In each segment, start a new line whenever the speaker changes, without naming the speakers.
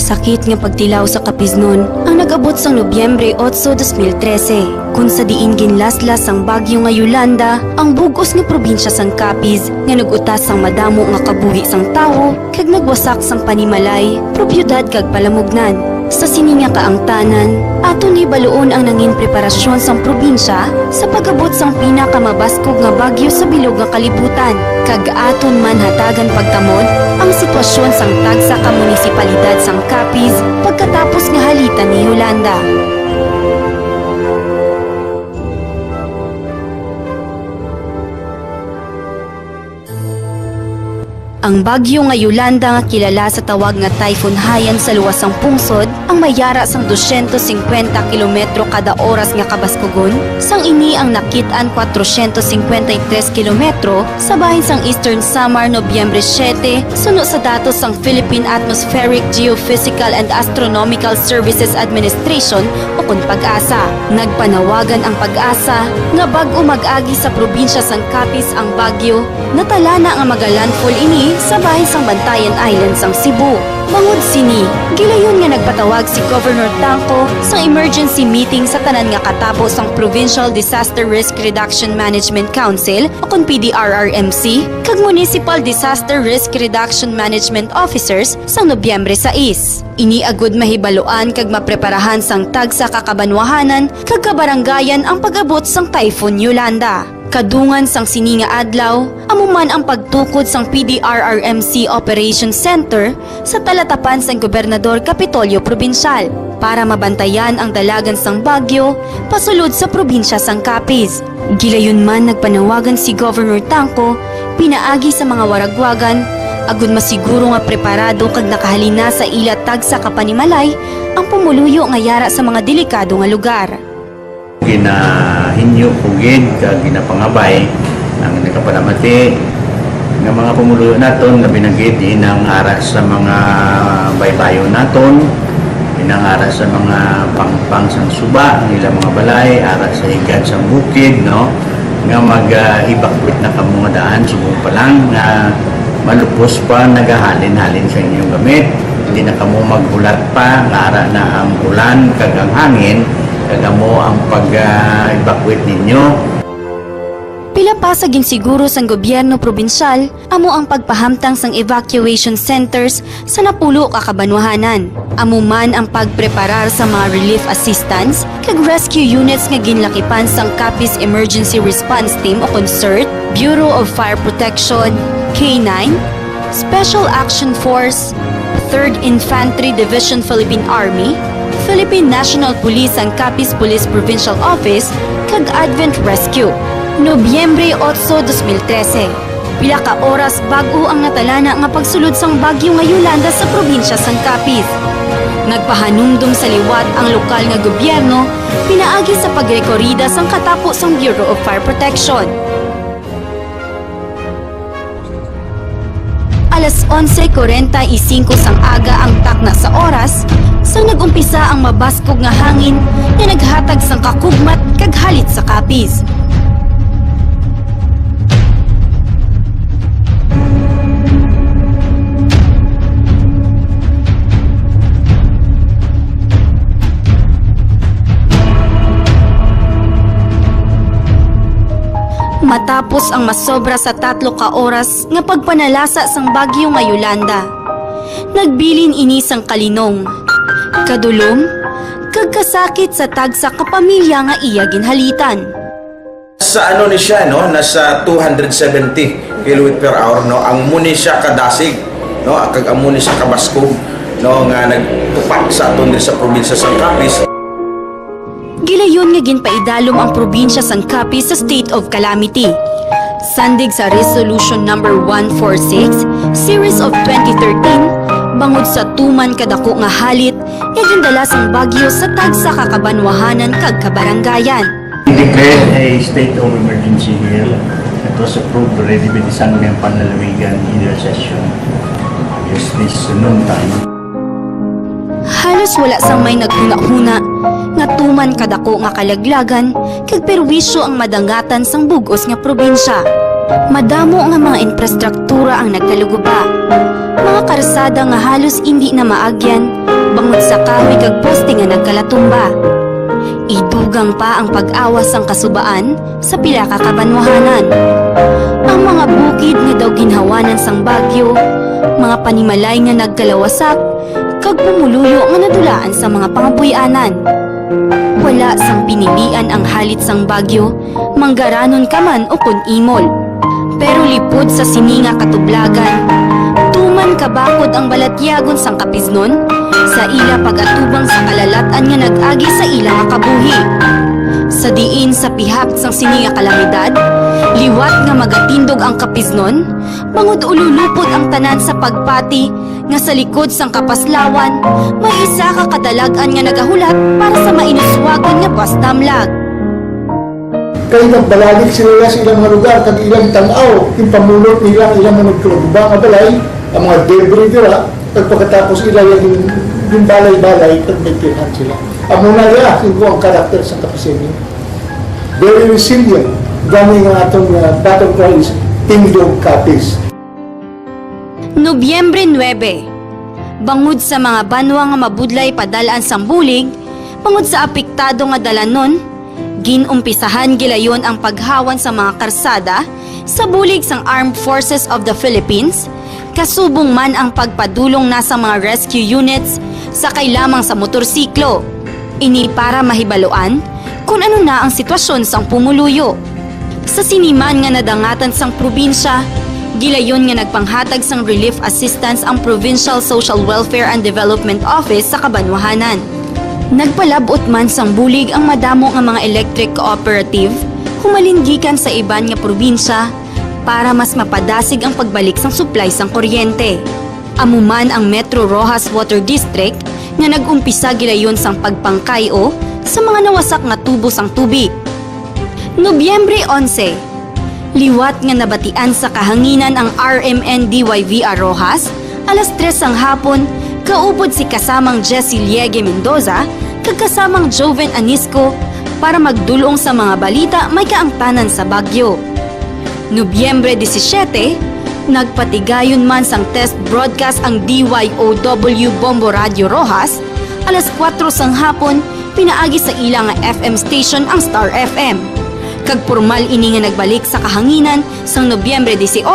masakit nga pagtilaw sa Kapiznon ang nag-abot sang Nobyembre 8, 2013 kung sa diin ginlaslas ang bagyo nga Yolanda ang bugos nga probinsya sang Capiz nga nagutas sang madamo nga kabuhi sang tawo kag nagwasak sang panimalay, probyudad kag palamugnan. Sa sini nga kaangtanan, aton hibaluon ang nangin preparasyon sang probinsya sa pag-abot sang pinakamabaskog nga bagyo sa bilog nga kalibutan. Kag aton man hatagan pagtamod ang sitwasyon sang tagsa ka munisipalidad sang Capiz pagkatapos nga halitan ni Yolanda. Ang bagyo nga Yolanda nga kilala sa tawag nga Typhoon Haiyan sa luwasang pungsod ang mayara sang 250 kilometro kada oras nga kabaskugon sang ini ang nakit-an 453 kilometro sa bahin sang Eastern Samar Nobyembre 7 suno sa datos sang Philippine Atmospheric Geophysical and Astronomical Services Administration o kun Pag-asa. Nagpanawagan ang Pag-asa nga bag-o mag-agi sa probinsya sang Capiz ang bagyo natala na nga magalandfall ini sa bahin sang Bantayan Island sang Cebu. Bangod sini, gilayon nga nagpatawag si Governor Tangco sa emergency meeting sa tanan nga katapos ang Provincial Disaster Risk Reduction Management Council o kun PDRRMC kag Municipal Disaster Risk Reduction Management Officers sang Nobyembre 6. Ini agud mahibaloan kag mapreparahan sang tagsa kakabanwahanan kag kabarangayan ang pag-abot sang Typhoon Yolanda. Kadungan sang sininga adlaw, amuman ang pagtukod sang PDRRMC Operations Center sa talatapan sang Gobernador Kapitolyo Probinsyal para mabantayan ang dalagan sang bagyo pasulod sa probinsya sang Capiz. Gilayon man nagpanawagan si Governor Tangco pinaagi sa mga waragwagan agud masiguro nga preparado kag nakahalina sa ila tagsa kapanimalay ang pumuluyo nga yara sa mga delikado nga lugar.
Ginahinyo pugid kag ginapangabay ang nakapalamati nga mga pumuluyo naton nga binanggit inang aras sa mga baybayon naton, inang aras sa mga pangpang sang suba, nila mga balay, aras sa higad sang bukid, no? Nga mag-evacuate na kamo nga daan subong pa lang nga malupos pa nagahalin-halin sa inyong gamit. Hindi na kamo maghulat pa, nga ara na ang ulan kag ang hangin kagamo ang pag-evacuate ninyo.
Pila pa sa ginsiguro sang gobyerno probinsyal amo ang pagpahamtang sang evacuation centers sa napulo ka kabanwahanan. Amo man ang pagpreparar sa mga relief assistance kag rescue units nga ginlakipan sang Capiz Emergency Response Team o CERT, Bureau of Fire Protection, K9, Special Action Force, 3rd Infantry Division Philippine Army, Philippine National Police ang Capiz Police Provincial Office kag Advent Rescue. Nobyembre 8, 2013. Pila ka oras bag-o ang natalana nga pagsulod sang bagyo nga Yolanda sa probinsya sang Capiz. Nagpahanumdum sa liwat ang lokal nga gobyerno pinaagi sa pagrekorida sang katapos sang Bureau of Fire Protection. Alas 11:45 sang aga ang takna sa oras sang nag-umpisa ang mabaskog nga hangin na naghatag sang kakugmat kag halit sa Capiz. Matapos ang masobra sa 3 ka oras nga pagpanalasa sang bagyo nga Yolanda, nagbilin ini sang kalinong, kadulom, kag kasakit sa tagsa ka pamilya nga iya ginhalitan.
Sa ano ni siya, no? Nasa 270 km/h, no? Ang muni siya kadasig, no? Kag ang muni siya kabaskog, no? Nga nagtupak sa aton sa probinsya sang Capiz.
Gilayon nga ginpaidalom ang probinsya sang Capiz sa state of calamity. Sandig sa Resolution number 146, Series of 2013, bangod sa tuman kadako nga halit, nga gindala sang bagyo sa tagsa kakabanwahanan kag kabarangayan.
Declared a state of emergency here. It was approved already by the Sangguniang Panlalawigan in their session. Just this noon time.
Halos wala sang may naghuna-huna nga tuman kadako nga kalaglagan kag perwisyo ang madangatan sang bugos nga probinsya. Madamo nga mga infrastruktura ang nagkaluguba. Mga karsada nga halos hindi na maagyan, bangod sa kahoy kag poste nga nagkalatumba. Idugang pa ang pag-awas ang kasubaan sa pila ka kabanwahanan. Ang mga bukid nga daw ginhawanan sang bagyo, mga panimalay nga nagkalawasak, kag pumuluyo nga nadulaan sa mga pangapuy-anan. Wala sang pinilian ang halit sang bagyo, manggaranon ka man o kun imol. Pero lipod sa sininga katublagan, tuman kabakod ang balatyagon sang kapisnon, sa ila pagatubang sa kalalatan nga nag-agi sa ila nga kabuhi. Sa diin sa pihak sang sininga kalamidad, liwat nga magatindog ang kapisnon, bangod ululupot ang tanan sa pagpati nga sa likod sang kapaslawan, may isa ka kadalagan nga nagahulat para sa mainuswagon nga pastamlag.
Kaya nagbalalik sila sa ilang mga lugar, kag ilang tanaw, yung pamulot nila, ilang mga nagkulubang nga balay, ang mga debris dira, at pagkatapos ilang yung balay-balay, kag may pirhan sila. Amo na niya, yung ang karakter sa Kapaseni. Very resilient. Gani nga atong battle cry is Tindog Kapis.
Nobyembre 9. Bangod sa mga banwa nga mabudlay padalaan sang bulig, bangod sa apektado nga dalanon, ginumpisahan gilayon ang paghawan sa mga karsada sa bulig sang Armed Forces of the Philippines, kasubong man ang pagpadulong na sa mga rescue units sakay lamang sa motorsiklo. Ini para mahibaluan kung ano na ang sitwasyon sang pumuluyo. Sa siniman nga nadangatan sang probinsya, gilayon nga nagpanghatag sang relief assistance ang Provincial Social Welfare and Development Office sa Kabanwahanan. Nagpalabot man sang bulig ang madamo nga mga electric cooperative, humalinggikan sa iban nga probinsya para mas mapadasig ang pagbalik sang supply sang kuryente. Amuman ang Metro Rojas Water District nga nag-umpisa gilayon sang pagpangkayo sa mga nawasak nga tubo sang tubig. Nobyembre 11. Liwat nga nabatian sa kahanginan ang RMN DYVR Rojas, alas 3 sang hapon, kaupod si kasamang Jessie Liege Mendoza kag kasamang Joven Anisco para magdulong sa mga balita may kaangtanan sa bagyo. Nobyembre 17, nagpatigayon man sang test broadcast ang DYOW Bombo Radio Rojas, alas 4 sang hapon, pinaagi sa ilang nga FM station ang Star FM. Kag formal ini nga nagbalik sa kahanginan sang Nobyembre 18,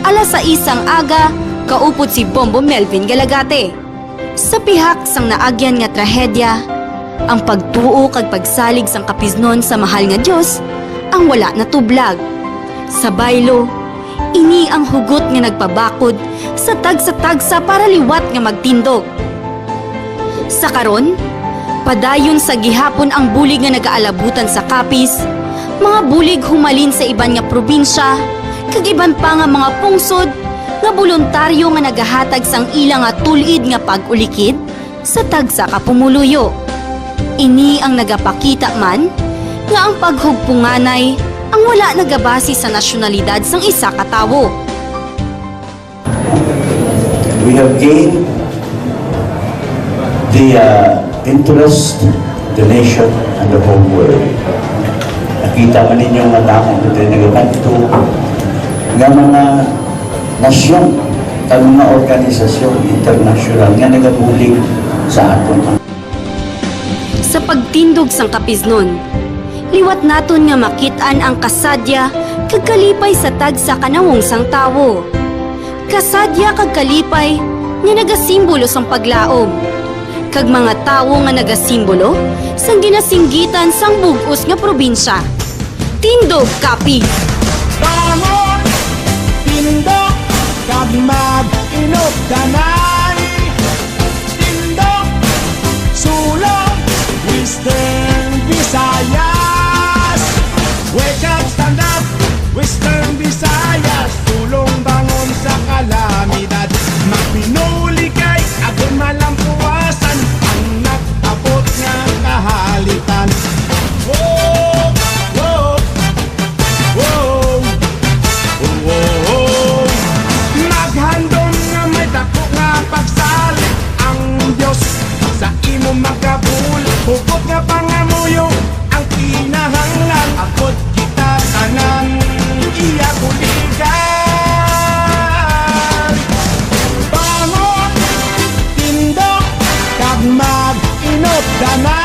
alas 6 sang aga, kaupod si Bombo Melvin Galagate. Sa pihak sang naagyan nga trahedya, ang pagtuo kag pagsalig sang kapisnon sa mahal nga Dios ang wala na tublag. Sa baylo, ini ang hugot nga nagpabakod sa tagsa-tagsa para liwat nga magtindog. Sa karon, padayon sa gihapon ang bulig nga nagaalabutan sa Kapis, mga bulig humalin sa iban nga probinsya, kag iban pa nga mga pungsod nga voluntaryo nga nagahatag sang ilang nga tulid nga pag-ulikid sa tagsa ka pumuluyo. Ini ang nagapakita man nga ang paghugpunganay ang wala nagabasi sa nasyonalidad sang isa ka tawo.
We have gained the interest, the nation, and the whole world. Nakita man ninyo nga tamang ito nagaganto nga mga nasyon at mga organisasyon international nga nagabulig sa aton.
Sa pagtindog sang kapisnon, liwat naton nga makitaan ang kasadya kag kalipay sa tagsa kanawong sang tawo. Kasadya kag kalipay nga nagasimbolo sang paglaom, kag mga tawo nga nagasimbolo sang ginasinggitan sang bug-os nga probinsya. Tindog Kapis!
Bangon, tindog, kag mag-inot danay. Tindog, sulong, Western Visayas. Wake up, stand up, Western Visayas. Tulong bangon sa kalamidad. Magpinuli kay agon malampuasan ang nag-abot nga kahalitan. Whoa, whoa, whoa, whoa. Maghandom nga may dako nga pagsalit ang Diyos sa imo magkabul. Hugot nga pangamuyo ang kinahanglan. Abot kita tanan iya sinot, danay